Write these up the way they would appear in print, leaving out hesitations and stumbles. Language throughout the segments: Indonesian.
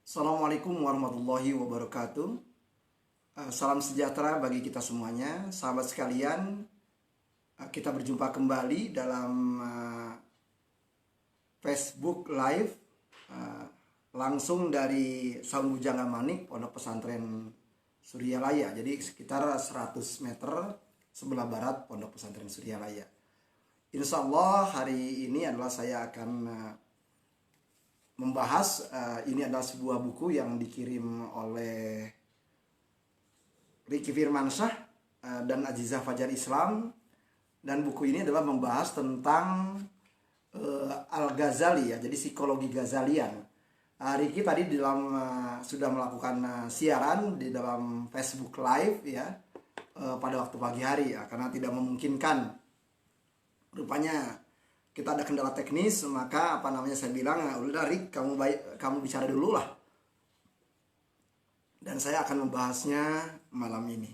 Assalamualaikum warahmatullahi wabarakatuh. Salam sejahtera bagi kita semuanya, sahabat sekalian. Kita berjumpa kembali dalam Facebook Live langsung dari Saung Bujangga Manik, Pondok Pesantren Suryalaya. Jadi sekitar 100 meter sebelah barat Pondok Pesantren Suryalaya. Insya Allah hari ini adalah saya akan membahas ini adalah sebuah buku yang dikirim oleh Ricky Firmansyah dan Azizah Fajar Islam, dan buku ini adalah membahas tentang Al-Ghazali ya, jadi psikologi Ghazalian. Ricky tadi di dalam sudah melakukan siaran di dalam Facebook Live ya pada waktu pagi hari ya, karena tidak memungkinkan rupanya kita ada kendala teknis, maka saya bilang, udah Rik, kamu bicara dulu lah. Dan saya akan membahasnya malam ini.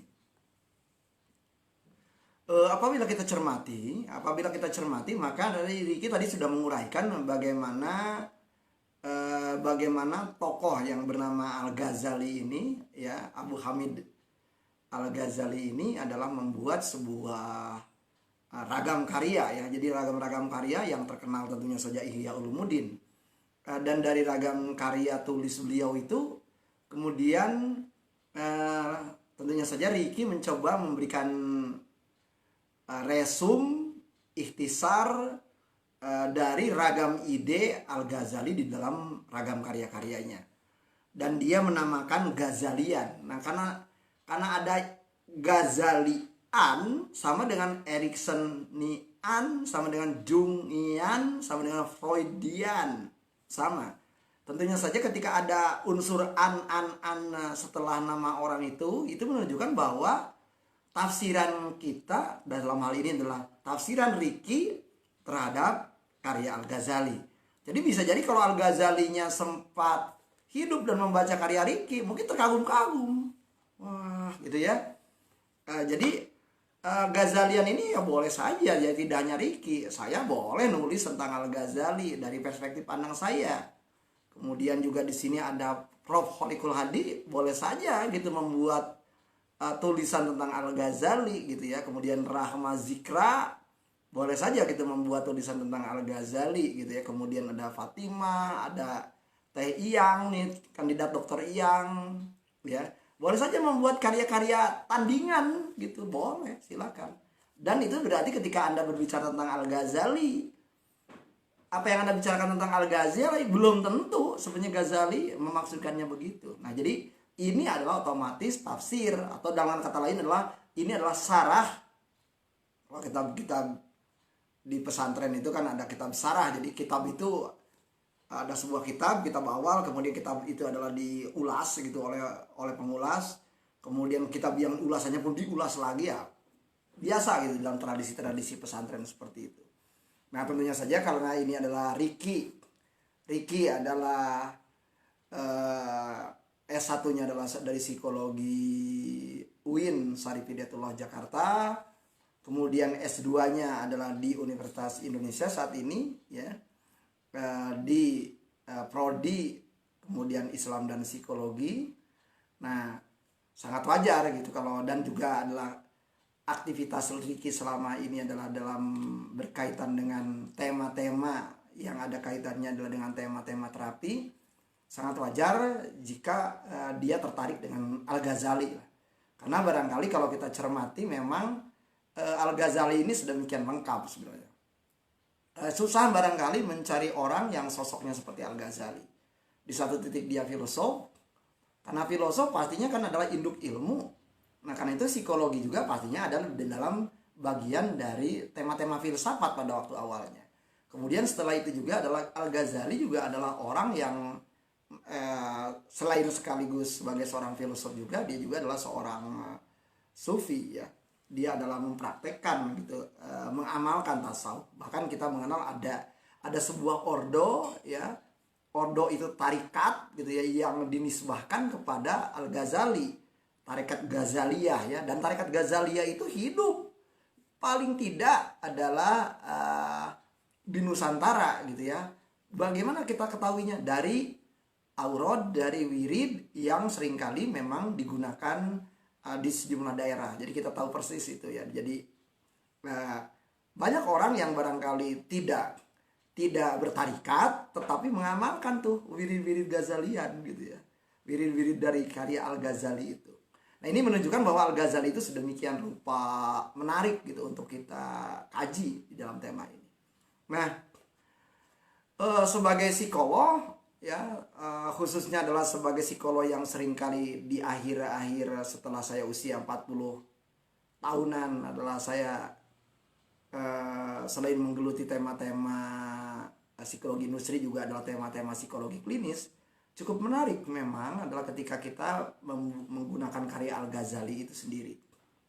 Apabila kita cermati, maka dari Ricky tadi sudah menguraikan bagaimana tokoh yang bernama Al-Ghazali ini, ya, Abu Hamid Al-Ghazali ini adalah membuat sebuah ragam karya ya, jadi ragam karya yang terkenal tentunya saja Ihya Ulumuddin. Dan dari ragam karya tulis beliau itu kemudian tentunya saja Ricky mencoba memberikan resum ikhtisar dari ragam ide Al-Ghazali di dalam ragam karya-karyanya, dan dia menamakan Ghazalian. Nah, karena ada Ghazali sama dengan Ericksonian, sama dengan Jungian, sama dengan Freudian, sama. Tentunya saja ketika ada unsur an setelah nama orang itu menunjukkan bahwa tafsiran kita dalam hal ini adalah tafsiran Ricky terhadap karya Al-Ghazali. Jadi bisa jadi kalau Al-Ghazalinya sempat hidup dan membaca karya Ricky, mungkin terkagum-kagum. Wah, gitu ya. Jadi Ghazalian ini ya boleh saja, ya tidak hanya Ricky. Saya boleh nulis tentang Al-Ghazali dari perspektif pandang saya. Kemudian juga di sini ada Prof. Holikul Hadi, boleh saja gitu membuat tulisan tentang Al-Ghazali gitu ya. Kemudian Rahma Zikra boleh saja gitu membuat tulisan tentang Al-Ghazali gitu ya. Kemudian ada Fatimah, ada Teh Iyang nih, kandidat dokter Iyang ya. Boleh saja membuat karya-karya tandingan gitu, boleh, silakan. Dan itu berarti ketika Anda berbicara tentang Al-Ghazali, apa yang Anda bicarakan tentang Al-Ghazali belum tentu sebenarnya Ghazali memaksudkannya begitu. Nah, jadi ini adalah otomatis tafsir, atau dengan kata lain adalah ini adalah sarah. Kalau kitab di pesantren itu kan ada kitab sarah. Jadi kitab itu ada sebuah kitab awal, kemudian kitab itu adalah diulas gitu oleh pengulas, kemudian kitab yang ulasannya pun diulas lagi ya, biasa gitu dalam tradisi pesantren seperti itu. Nah, tentunya saja karena ini adalah Ricky adalah S1-nya adalah dari psikologi UIN Syarif Hidayatullah Jakarta, kemudian S2-nya adalah di Universitas Indonesia saat ini ya, di prodi kemudian Islam dan Psikologi. Nah, sangat wajar gitu kalau, dan juga adalah aktivitas Ricky selama ini adalah dalam berkaitan dengan tema-tema yang ada kaitannya adalah dengan tema-tema terapi. Sangat wajar jika dia tertarik dengan Al-Ghazali, karena barangkali kalau kita cermati memang Al-Ghazali ini sedemikian lengkap sebenarnya. Susah barangkali mencari orang yang sosoknya seperti Al-Ghazali. Di satu titik dia filosof, karena filosof pastinya kan adalah induk ilmu. Nah, karena itu psikologi juga pastinya ada di dalam bagian dari tema-tema filsafat pada waktu awalnya. Kemudian setelah itu juga adalah Al-Ghazali juga adalah orang yang selain sekaligus sebagai seorang filosof juga, dia juga adalah seorang sufi ya. Dia adalah mempraktekkan gitu, mengamalkan tasawuf. Bahkan kita mengenal ada sebuah ordo ya, ordo itu tarikat gitu ya, yang dinisbahkan kepada Al-Ghazali, tarekat Ghazaliyah ya. Dan tarekat Ghazaliyah itu hidup paling tidak adalah di Nusantara gitu ya. Bagaimana kita ketahuinya? Dari aurad dari wirid yang seringkali memang digunakan di sejumlah daerah. Jadi kita tahu persis itu ya. Jadi banyak orang yang barangkali tidak bertarikat tetapi mengamalkan tuh wirid-wirid Ghazalian gitu ya. Wirid-wirid dari karya Al-Ghazali itu. Nah, ini menunjukkan bahwa Al-Ghazali itu sedemikian rupa menarik gitu untuk kita kaji di dalam tema ini. Nah, sebagai psikolog ya, khususnya adalah sebagai psikolog yang seringkali di akhir-akhir setelah saya usia 40 tahunan adalah saya selain menggeluti tema-tema psikologi industri juga adalah tema-tema psikologi klinis. Cukup menarik memang adalah ketika kita menggunakan karya Al-Ghazali itu sendiri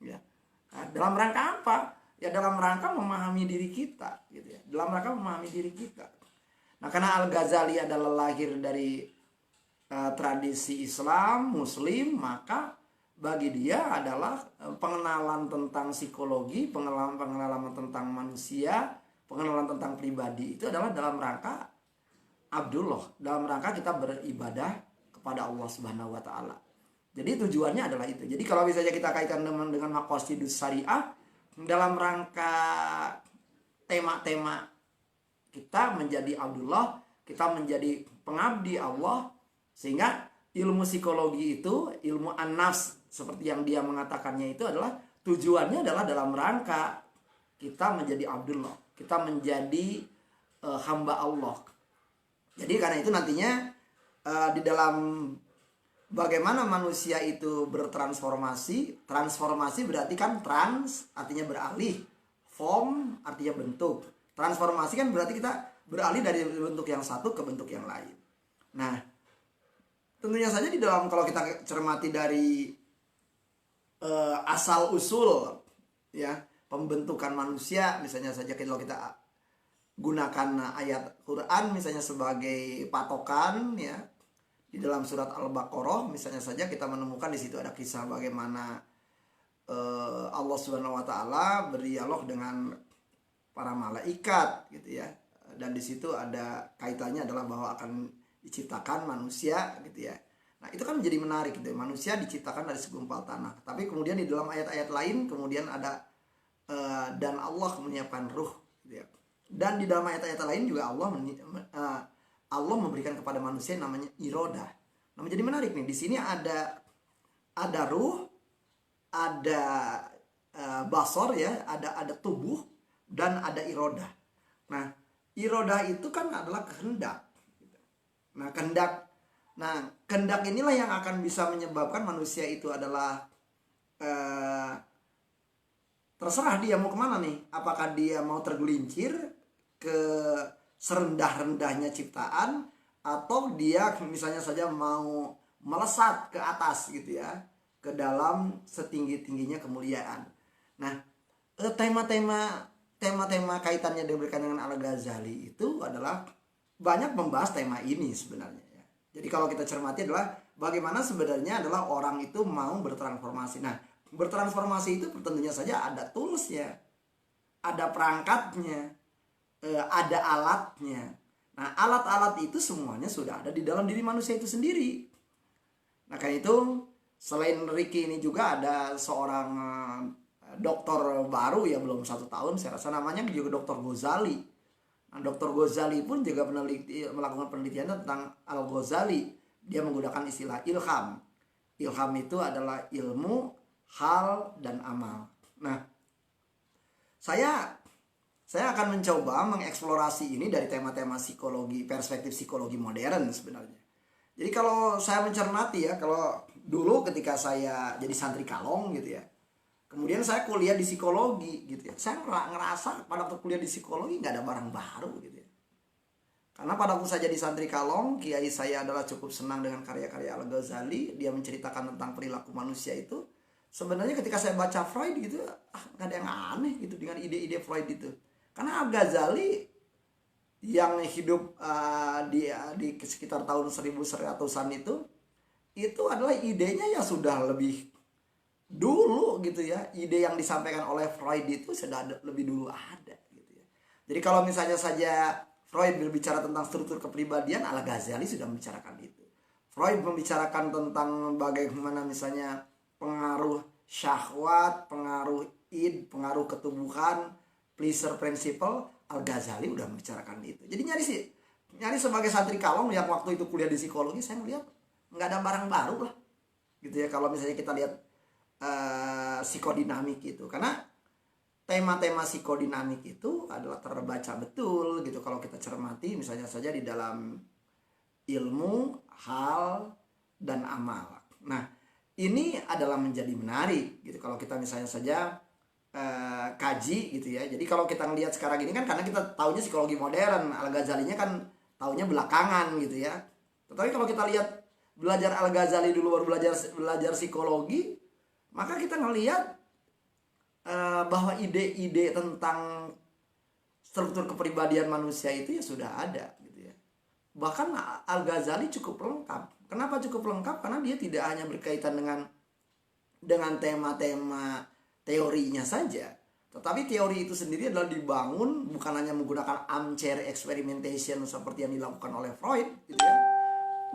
ya. Nah, dalam rangka apa? Ya dalam rangka memahami diri kita gitu ya. Dalam rangka memahami diri kita. Nah, karena Al-Ghazali adalah lahir dari tradisi Islam, Muslim, maka bagi dia adalah pengenalan tentang psikologi, pengenalan tentang manusia, pengenalan tentang pribadi itu adalah dalam rangka Abdullah, dalam rangka kita beribadah kepada Allah Subhanahu wa taala. Jadi tujuannya adalah itu. Jadi kalau misalnya kita kaitkan dengan maqasidus syariah dalam rangka tema-tema kita menjadi Abdullah, kita menjadi pengabdi Allah, sehingga ilmu psikologi itu, ilmu an-nafs seperti yang dia mengatakannya itu adalah tujuannya adalah dalam rangka kita menjadi Abdullah, kita menjadi hamba Allah. Jadi karena itu nantinya di dalam bagaimana manusia itu bertransformasi, transformasi berarti kan trans artinya beralih, form artinya bentuk. Transformasi kan berarti kita beralih dari bentuk yang satu ke bentuk yang lain. Nah, tentunya saja di dalam kalau kita cermati dari asal usul ya pembentukan manusia, misalnya saja kalau kita gunakan ayat Quran misalnya sebagai patokan ya, di dalam surat Al-Baqarah misalnya saja kita menemukan di situ ada kisah bagaimana Allah Subhanahu wa taala berdialog dengan para malaikat gitu ya, dan di situ ada kaitannya adalah bahwa akan diciptakan manusia gitu ya. Nah, itu kan menjadi menarik gitu. Manusia diciptakan dari segumpal tanah. Tapi kemudian di dalam ayat-ayat lain kemudian ada dan Allah menyiapkan ruh gitu ya. Dan di dalam ayat-ayat lain juga Allah memberikan kepada manusia yang namanya irodah. Nah, menjadi menarik nih. Di sini ada ruh, ada basor ya, ada tubuh dan ada irodah. Nah, irodah itu kan adalah kehendak. Nah, kehendak inilah yang akan bisa menyebabkan manusia itu adalah terserah dia mau kemana nih. Apakah dia mau tergelincir ke serendah-rendahnya ciptaan, atau dia misalnya saja mau melesat ke atas gitu ya, ke dalam setinggi-tingginya kemuliaan. Nah, tema-tema kaitannya dengan Al-Ghazali itu adalah banyak membahas tema ini sebenarnya ya. Jadi kalau kita cermati adalah bagaimana sebenarnya adalah orang itu mau bertransformasi. Nah, bertransformasi itu tentunya saja ada toolsnya, ada perangkatnya, ada alatnya. Nah, alat-alat itu semuanya sudah ada di dalam diri manusia itu sendiri. Nah, karena itu selain Ricky ini juga ada seorang dokter baru ya, belum 1 tahun saya rasa, namanya juga Dr. Ghazali. Nah, Dr. Ghazali pun juga melakukan penelitian tentang Al-Ghazali. Dia menggunakan istilah ilham. Ilham itu adalah ilmu, hal, dan amal. Nah, saya akan mencoba mengeksplorasi ini dari tema-tema psikologi, perspektif psikologi modern sebenarnya. Jadi kalau saya mencermati ya, kalau dulu ketika saya jadi santri kalong gitu ya, kemudian saya kuliah di psikologi gitu ya, saya ngerasa pada waktu kuliah di psikologi nggak ada barang baru gitu ya. Karena pada waktu saya jadi santri kalong, kiai saya adalah cukup senang dengan karya-karya Al-Ghazali. Dia menceritakan tentang perilaku manusia itu. Sebenarnya ketika saya baca Freud gitu, nggak ada yang aneh gitu dengan ide-ide Freud itu. Karena Al-Ghazali yang hidup di sekitar tahun 1100-an itu adalah idenya ya sudah lebih dulu gitu ya. Ide yang disampaikan oleh Freud itu sudah lebih dulu ada gitu ya. Jadi kalau misalnya saja Freud berbicara tentang struktur kepribadian, Al-Ghazali sudah membicarakan itu. Freud membicarakan tentang bagaimana misalnya pengaruh syahwat, pengaruh id, pengaruh ketubuhan, pleasure principle. Al-Ghazali udah membicarakan itu. Jadi nyari sebagai santri kalong yang waktu itu kuliah di psikologi, saya melihat nggak ada barang baru lah gitu ya kalau misalnya kita lihat psikodinamik itu, karena tema-tema psikodinamik itu adalah terbaca betul gitu kalau kita cermati misalnya saja di dalam ilmu, hal, dan amal. Nah, ini adalah menjadi menarik gitu kalau kita misalnya saja kaji gitu ya. Jadi kalau kita ngelihat sekarang ini kan karena kita taunya psikologi modern, Al-Ghazalinya kan taunya belakangan gitu ya. Tetapi kalau kita lihat belajar Al-Ghazali dulu baru belajar psikologi, maka kita ngelihat bahwa ide-ide tentang struktur kepribadian manusia itu ya sudah ada gitu ya. Bahkan Al-Ghazali cukup lengkap. Kenapa cukup lengkap? Karena dia tidak hanya berkaitan dengan tema-tema teorinya saja, tetapi teori itu sendiri adalah dibangun bukan hanya menggunakan armchair experimentation seperti yang dilakukan oleh Freud gitu ya,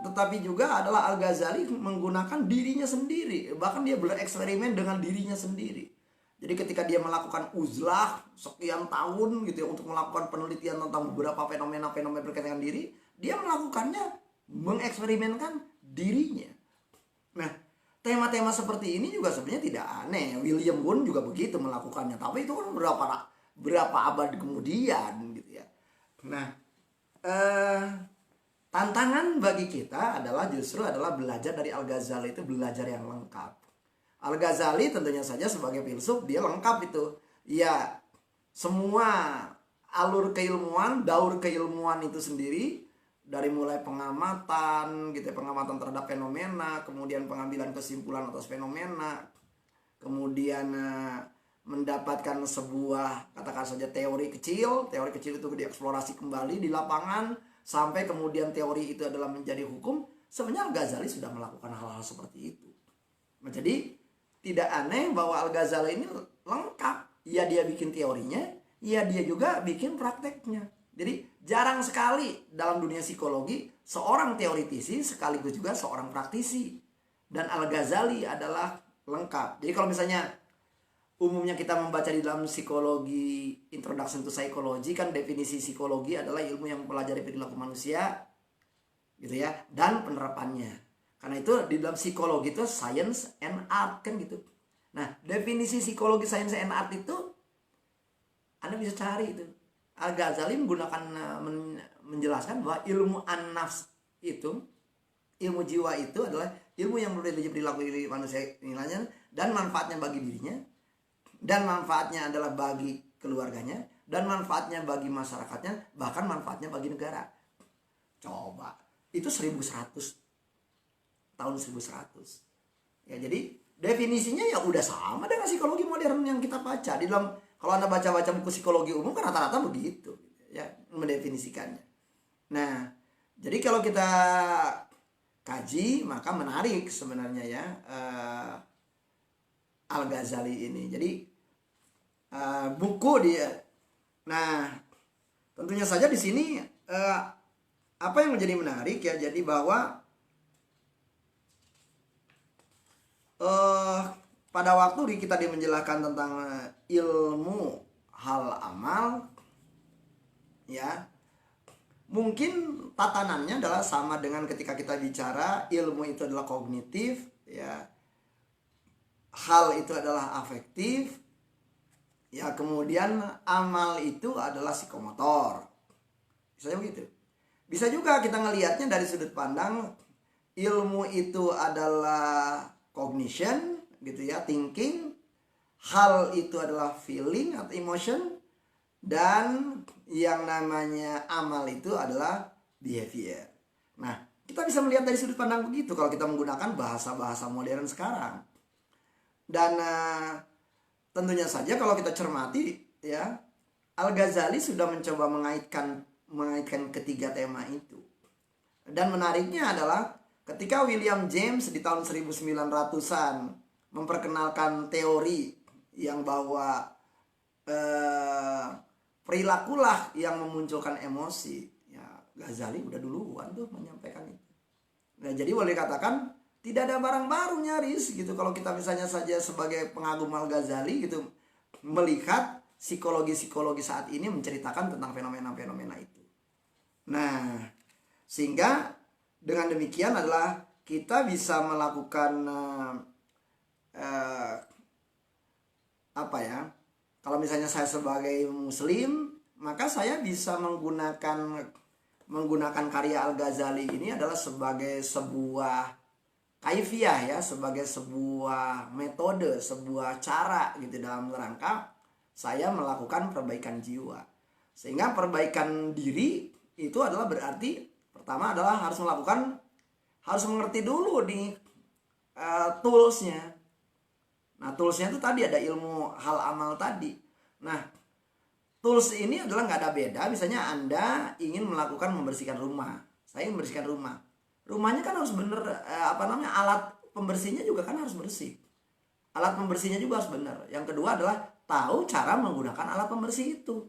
tetapi juga adalah Al-Ghazali menggunakan dirinya sendiri, bahkan dia bereksperimen dengan dirinya sendiri. Jadi ketika dia melakukan uzlah sekian tahun gitu ya untuk melakukan penelitian tentang beberapa fenomena-fenomena berkaitan dengan diri, dia melakukannya mengeksperimenkan dirinya. Nah, tema-tema seperti ini juga sebenarnya tidak aneh. William Wundt juga begitu melakukannya, tapi itu kan berapa abad kemudian gitu ya. Nah, tantangan bagi kita justru adalah belajar dari Al-Ghazali itu belajar yang lengkap. Al-Ghazali tentunya saja sebagai filsuf dia lengkap itu. Ya, semua alur keilmuan, daur keilmuan itu sendiri dari mulai pengamatan gitu ya, pengamatan terhadap fenomena, kemudian pengambilan kesimpulan atas fenomena, kemudian mendapatkan sebuah katakan saja teori kecil itu dieksplorasi kembali di lapangan sampai kemudian teori itu adalah menjadi hukum. Sebenarnya Al-Ghazali sudah melakukan hal-hal seperti itu. Nah, jadi tidak aneh bahwa Al-Ghazali ini lengkap. Ya dia bikin teorinya, ya dia juga bikin prakteknya. Jadi jarang sekali dalam dunia psikologi seorang teoritisi sekaligus juga seorang praktisi. Dan Al-Ghazali adalah lengkap. Jadi kalau misalnya umumnya kita membaca di dalam psikologi, Introduction to Psychology, kan definisi psikologi adalah ilmu yang mempelajari perilaku manusia gitu ya, dan penerapannya. Karena itu di dalam psikologi itu science and art kan gitu. Nah, definisi psikologi science and art itu Anda bisa cari itu. Al-Ghazali menjelaskan bahwa ilmu an-nafs itu, ilmu jiwa itu adalah ilmu yang mempelajari perilaku manusia nilainya dan manfaatnya bagi dirinya, dan manfaatnya adalah bagi keluarganya, dan manfaatnya bagi masyarakatnya, bahkan manfaatnya bagi negara. Coba, itu 1100 tahun 1100. Ya, jadi definisinya ya udah sama dengan psikologi modern yang kita baca di dalam. Kalau Anda baca-baca buku psikologi umum kan rata-rata begitu ya mendefinisikannya. Nah, jadi kalau kita kaji maka menarik sebenarnya ya Al-Ghazali ini. Jadi buku dia. Nah, tentunya saja di sini apa yang menjadi menarik ya, jadi bahwa pada waktu kita menjelaskan tentang ilmu hal amal ya, mungkin tatanannya adalah sama dengan ketika kita bicara ilmu itu adalah kognitif ya, hal itu adalah afektif ya, kemudian amal itu adalah psikomotor. Bisa begitu. Bisa juga kita ngelihatnya dari sudut pandang ilmu itu adalah cognition gitu ya, thinking, hal itu adalah feeling atau emotion, dan yang namanya amal itu adalah behavior. Nah, kita bisa melihat dari sudut pandang begitu kalau kita menggunakan bahasa-bahasa modern sekarang. Dan tentunya saja kalau kita cermati ya, Al-Ghazali sudah mencoba mengaitkan ketiga tema itu. Dan menariknya adalah ketika William James di tahun 1900-an memperkenalkan teori yang bahwa perilakulah yang memunculkan emosi, ya Ghazali udah duluan tuh menyampaikan itu. Nah, jadi boleh dikatakan tidak ada barang baru nyaris gitu kalau kita misalnya saja sebagai pengagum Al-Ghazali gitu melihat psikologi saat ini menceritakan tentang fenomena-fenomena itu. Nah, sehingga dengan demikian adalah kita bisa melakukan apa ya? Kalau misalnya saya sebagai muslim, maka saya bisa menggunakan karya Al-Ghazali ini adalah sebagai sebuah kaifiah ya, sebagai sebuah metode, sebuah cara gitu dalam rangka saya melakukan perbaikan jiwa. Sehingga perbaikan diri itu adalah berarti pertama adalah harus mengerti dulu di toolsnya. Nah, toolsnya itu tadi ada ilmu hal amal tadi. Nah, tools ini adalah nggak ada beda. Misalnya Anda ingin melakukan membersihkan rumah. Saya ingin membersihkan rumah. Rumahnya kan harus bener, alat pembersihnya juga kan harus bersih. Alat pembersihnya juga harus benar. Yang kedua adalah tahu cara menggunakan alat pembersih itu.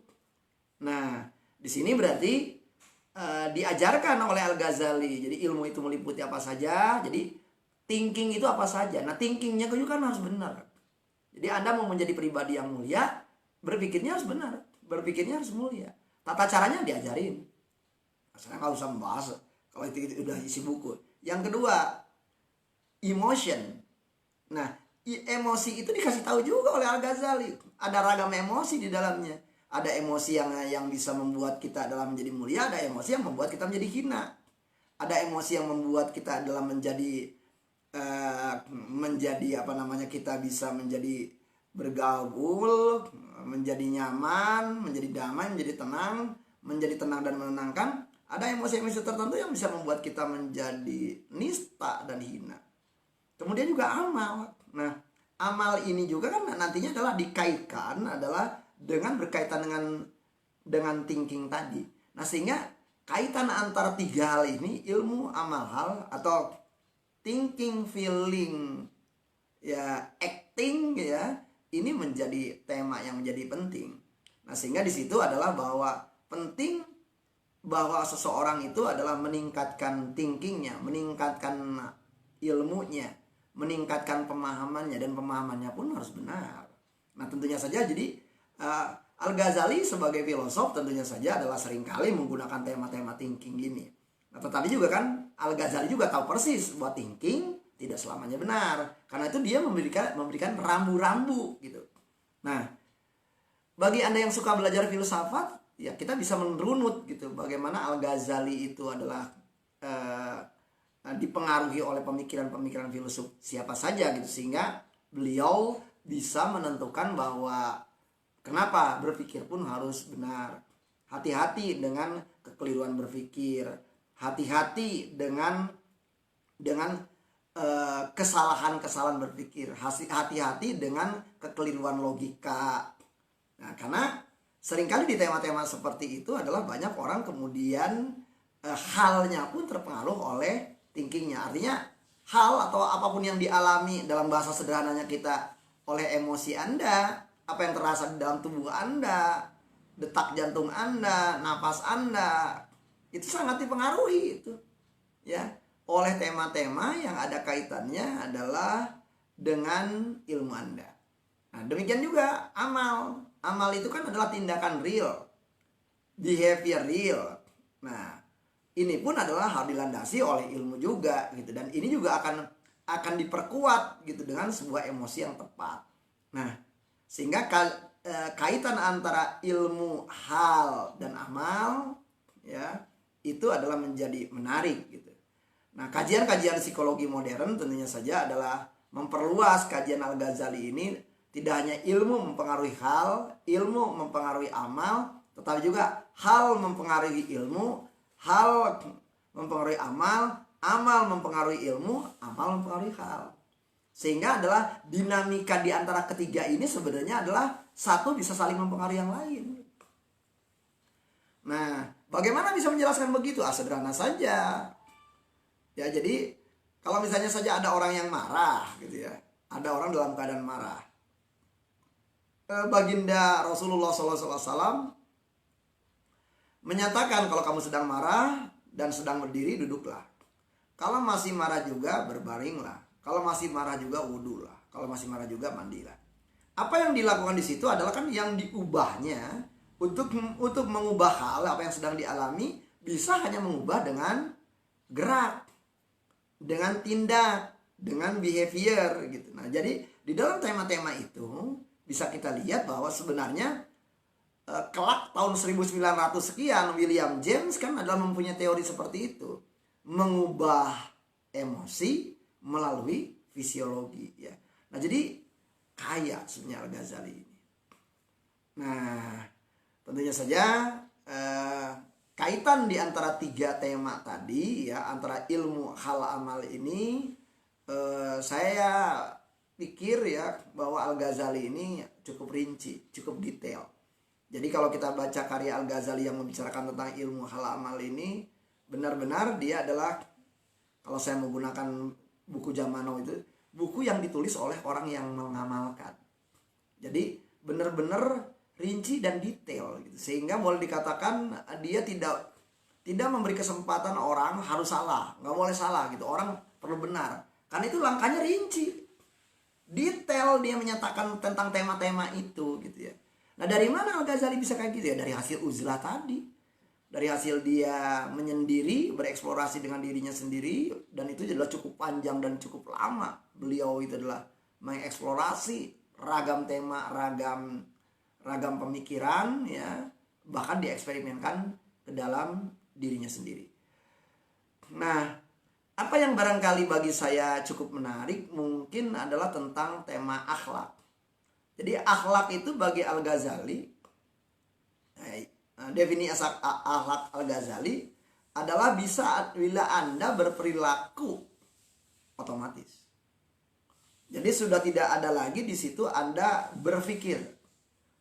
Nah, di sini berarti diajarkan oleh Al-Ghazali. Jadi ilmu itu meliputi apa saja. Jadi thinking itu apa saja. Nah, thinkingnya juga kan harus benar. Jadi Anda mau menjadi pribadi yang mulia, berpikirnya harus benar, berpikirnya harus mulia. Tata caranya diajarin. Saya nggak usah membahas kalau itu udah isi buku. Yang kedua, emotion. Nah, emosi itu dikasih tahu juga oleh Al-Ghazali. Ada ragam emosi di dalamnya. Ada emosi yang bisa membuat kita dalam menjadi mulia, ada emosi yang membuat kita menjadi hina. Ada emosi yang membuat kita dalam menjadi kita bisa menjadi bergaul, menjadi nyaman, menjadi damai, menjadi tenang dan menenangkan. Ada emosi-emosi tertentu yang bisa membuat kita menjadi nista dan hina. Kemudian juga amal. Nah, amal ini juga kan nantinya adalah dikaitkan adalah berkaitan dengan thinking tadi. Nah, sehingga kaitan antara tiga hal ini, ilmu, amal, hal, atau thinking, feeling, ya acting ya, ini menjadi tema yang menjadi penting. Nah, sehingga di situ adalah bahwa penting bahwa seseorang itu adalah meningkatkan thinkingnya, meningkatkan ilmunya, meningkatkan pemahamannya, dan pemahamannya pun harus benar. Nah, tentunya saja jadi Al-Ghazali sebagai filosof tentunya saja adalah seringkali menggunakan tema-tema thinking ini. Nah, tetapi juga kan Al-Ghazali juga tahu persis bahwa thinking tidak selamanya benar. Karena itu dia memberikan rambu-rambu gitu. Nah, bagi Anda yang suka belajar filsafat, ya kita bisa merunut gitu bagaimana Al-Ghazali itu adalah dipengaruhi oleh pemikiran-pemikiran filsuf siapa saja gitu, sehingga beliau bisa menentukan bahwa kenapa berpikir pun harus benar. Hati-hati dengan kekeliruan berpikir. Hati-hati dengan kesalahan-kesalahan berpikir. Hati-hati dengan kekeliruan logika. Nah, karena seringkali di tema-tema seperti itu adalah banyak orang kemudian halnya pun terpengaruh oleh thinkingnya. Artinya hal atau apapun yang dialami dalam bahasa sederhananya kita oleh emosi Anda, apa yang terasa di dalam tubuh Anda, detak jantung Anda, napas Anda, itu sangat dipengaruhi itu ya oleh tema-tema yang ada kaitannya adalah dengan ilmu Anda. Nah, demikian juga amal. Amal itu kan adalah tindakan real, behavior real. Nah, ini pun adalah hal dilandasi oleh ilmu juga gitu, dan ini juga akan diperkuat gitu dengan sebuah emosi yang tepat. Nah, sehingga kaitan antara ilmu, hal, dan amal ya itu adalah menjadi menarik gitu. Nah, kajian-kajian psikologi modern tentunya saja adalah memperluas kajian Al-Ghazali ini. Tidak hanya ilmu mempengaruhi hal, ilmu mempengaruhi amal, tetapi juga hal mempengaruhi ilmu, hal mempengaruhi amal, amal mempengaruhi ilmu, amal mempengaruhi hal. Sehingga adalah dinamika di antara ketiga ini sebenarnya adalah satu bisa saling mempengaruhi yang lain. Nah, bagaimana bisa menjelaskan begitu? Sederhana saja. Ya, jadi kalau misalnya saja ada orang yang marah gitu ya, ada orang dalam keadaan marah. Baginda Rasulullah SAW menyatakan kalau kamu sedang marah dan sedang berdiri, duduklah. Kalau masih marah juga berbaringlah. Kalau masih marah juga wudhulah. Kalau masih marah juga mandilah. Apa yang dilakukan di situ adalah kan yang diubahnya untuk mengubah hal apa yang sedang dialami bisa hanya mengubah dengan gerak, dengan tindak, dengan behavior gitu. Nah, jadi di dalam tema-tema itu bisa kita lihat bahwa sebenarnya kelak tahun 1900 sekian William James kan adalah mempunyai teori seperti itu, mengubah emosi melalui fisiologi ya. Nah, jadi kaya sebenarnya Al-Ghazali ini. Nah, tentunya saja kaitan di antara tiga tema tadi ya, antara ilmu hal amal ini saya pikir ya bahwa Al-Ghazali ini cukup rinci, cukup detail. Jadi kalau kita baca karya Al-Ghazali yang membicarakan tentang ilmu hal amal ini, benar-benar dia adalah, kalau saya menggunakan buku zaman now itu, buku yang ditulis oleh orang yang mengamalkan. Jadi benar-benar rinci dan detail gitu. Sehingga boleh dikatakan dia tidak memberi kesempatan orang harus salah, nggak boleh salah gitu. Orang perlu benar. Karena itu langkahnya rinci, detail, dia menyatakan tentang tema-tema itu gitu ya. Nah, dari mana Al-Ghazali bisa kayak gitu ya? Dari hasil uzlah tadi. Dari hasil dia menyendiri, bereksplorasi dengan dirinya sendiri, dan itu adalah cukup panjang dan cukup lama. Beliau itu adalah mengeksplorasi ragam tema, ragam pemikiran ya, bahkan dieksperimenkan ke dalam dirinya sendiri. Nah, apa yang barangkali bagi saya cukup menarik mungkin adalah tentang tema akhlak. Jadi akhlak itu bagi Al-Ghazali, definisi akhlak Al-Ghazali adalah bisa bila Anda berperilaku otomatis. Jadi sudah tidak ada lagi di situ Anda berpikir.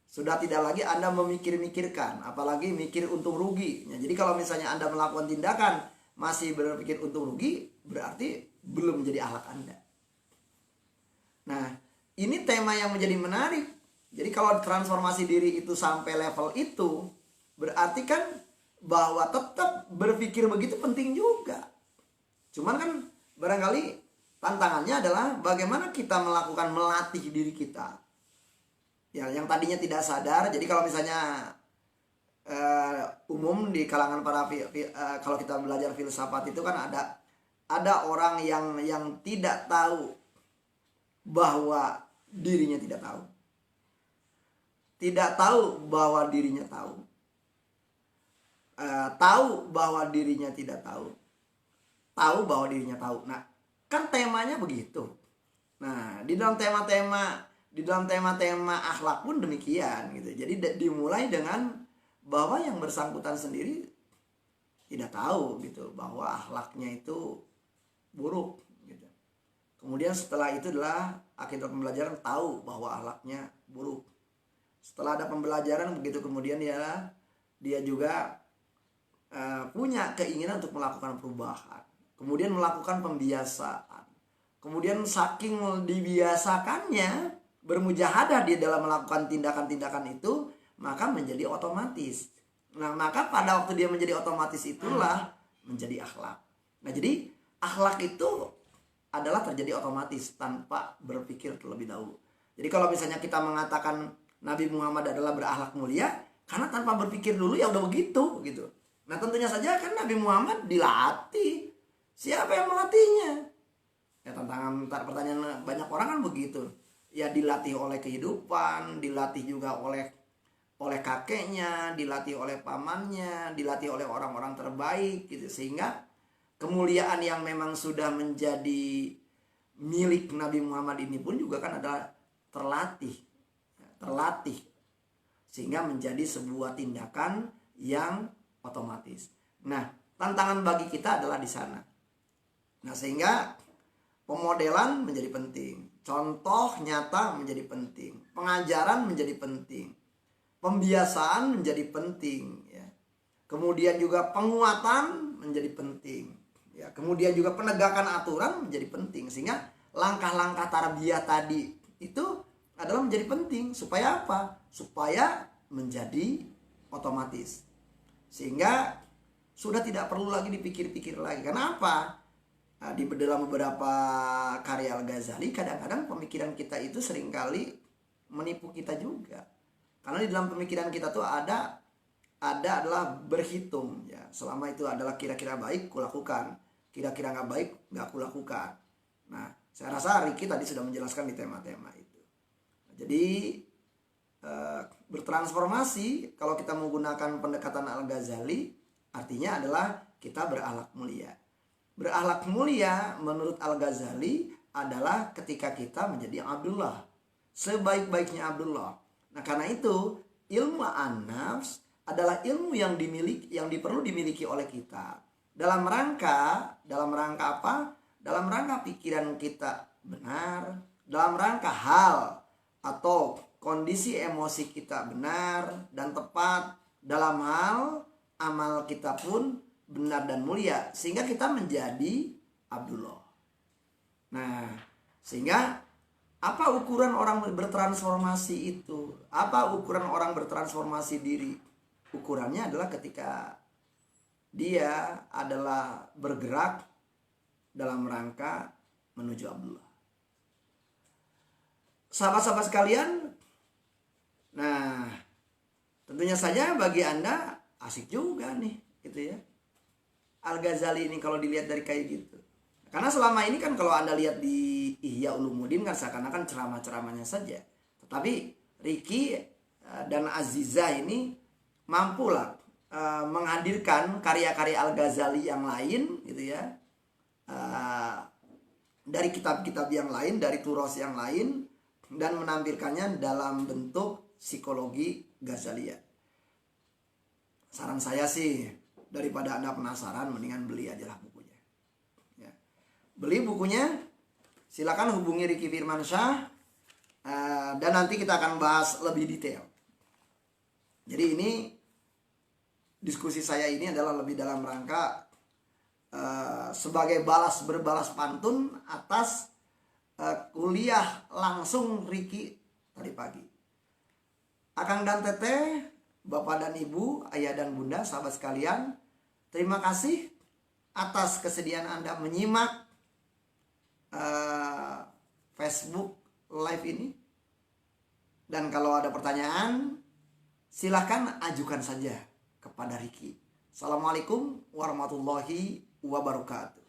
Sudah tidak lagi Anda memikir-mikirkan, apalagi mikir untung rugi. Ya, jadi kalau misalnya Anda melakukan tindakan masih berpikir untung rugi, berarti belum menjadi akhlak Anda. Nah, ini tema yang menjadi menarik. Jadi kalau transformasi diri itu sampai level itu, berarti kan bahwa tetap berpikir begitu penting juga. Cuman kan barangkali tantangannya adalah bagaimana kita melatih diri kita. Ya, yang tadinya tidak sadar. Jadi kalau misalnya umum di kalangan para kalau kita belajar filsafat itu kan ada orang yang tidak tahu bahwa dirinya tidak tahu. Tidak tahu bahwa dirinya tahu. Tahu bahwa dirinya tidak tahu. Tahu bahwa dirinya tahu. Nah, kan temanya begitu. Nah, di dalam tema-tema akhlak pun demikian gitu. Jadi dimulai dengan bahwa yang bersangkutan sendiri tidak tahu gitu bahwa akhlaknya itu buruk gitu. Kemudian setelah itu adalah akibat pembelajaran tahu bahwa akhlaknya buruk. Setelah ada pembelajaran begitu kemudian dia juga punya keinginan untuk melakukan perubahan. Kemudian melakukan pembiasaan. Kemudian saking dibiasakannya bermujahadah dia dalam melakukan tindakan-tindakan itu, maka menjadi otomatis. Nah, maka pada waktu dia menjadi otomatis itulah menjadi akhlak. Nah, jadi akhlak itu adalah terjadi otomatis tanpa berpikir terlebih dahulu. Jadi kalau misalnya kita mengatakan Nabi Muhammad adalah berakhlak mulia, karena tanpa berpikir dulu ya udah begitu gitu. Nah, tentunya saja kan Nabi Muhammad dilatih. Siapa yang melatihnya? Ya, pertanyaan banyak orang kan begitu. Ya, dilatih oleh kehidupan, dilatih juga oleh kakeknya, dilatih oleh pamannya, dilatih oleh orang-orang terbaik gitu. Sehingga kemuliaan yang memang sudah menjadi milik Nabi Muhammad ini pun juga kan adalah terlatih sehingga menjadi sebuah tindakan yang otomatis. Nah, tantangan bagi kita adalah di sana. Nah, sehingga pemodelan menjadi penting, contoh nyata menjadi penting, pengajaran menjadi penting, pembiasaan menjadi penting ya. Kemudian juga penguatan menjadi penting ya. Kemudian juga penegakan aturan menjadi penting, sehingga langkah-langkah tarbiyah tadi itu adalah menjadi penting. Supaya apa? Supaya menjadi otomatis, sehingga sudah tidak perlu lagi dipikir-pikir lagi. Kenapa? di dalam beberapa karya Al-Ghazali, kadang-kadang pemikiran kita itu seringkali menipu kita juga. Karena di dalam pemikiran kita tuh ada adalah berhitung ya. Selama itu adalah kira-kira baik, kulakukan. Kira-kira nggak baik, nggak kulakukan. Nah, saya rasa Ricky tadi sudah menjelaskan di tema-tema itu. Jadi bertransformasi kalau kita menggunakan pendekatan Al-Ghazali artinya adalah kita berakhlak mulia. Berakhlak mulia menurut Al-Ghazali adalah ketika kita menjadi Abdullah, sebaik-baiknya Abdullah. Nah, karena itu ilmu an-nafs adalah ilmu yang perlu dimiliki oleh kita dalam rangka apa? Dalam rangka pikiran kita benar, dalam rangka hal atau kondisi emosi kita benar dan tepat, dalam hal amal kita pun benar dan mulia, sehingga kita menjadi Abdullah. Nah, sehingga apa ukuran orang bertransformasi itu? Apa ukuran orang bertransformasi diri? Ukurannya adalah ketika dia adalah bergerak dalam rangka menuju Abdullah. Sahabat-sahabat sekalian, nah tentunya saja bagi Anda asik juga nih gitu ya. Al-Ghazali ini kalau dilihat dari kayak gitu. Karena selama ini kan kalau Anda lihat di Ihya Ulumuddin kan seakan-akan ceramah-ceramahnya saja. Tetapi Ricky dan Aziza ini mampulah menghadirkan karya-karya Al-Ghazali yang lain gitu ya. Dari kitab-kitab yang lain, dari turos yang lain, dan menampilkannya dalam bentuk psikologi Ghazaliyah. Saran saya sih, daripada Anda penasaran, mendingan beli aja lah bukunya. Ya. Beli bukunya, silakan hubungi Ricky Firmansyah, dan nanti kita akan bahas lebih detail. Jadi ini, diskusi saya ini adalah lebih dalam rangka sebagai berbalas pantun atas kuliah langsung Ricky tadi pagi. Akang dan Teteh, Bapak dan Ibu, Ayah dan Bunda, sahabat sekalian, terima kasih atas kesediaan Anda menyimak Facebook Live ini. Dan kalau ada pertanyaan, silahkan ajukan saja kepada Ricky. Assalamualaikum warahmatullahi wabarakatuh.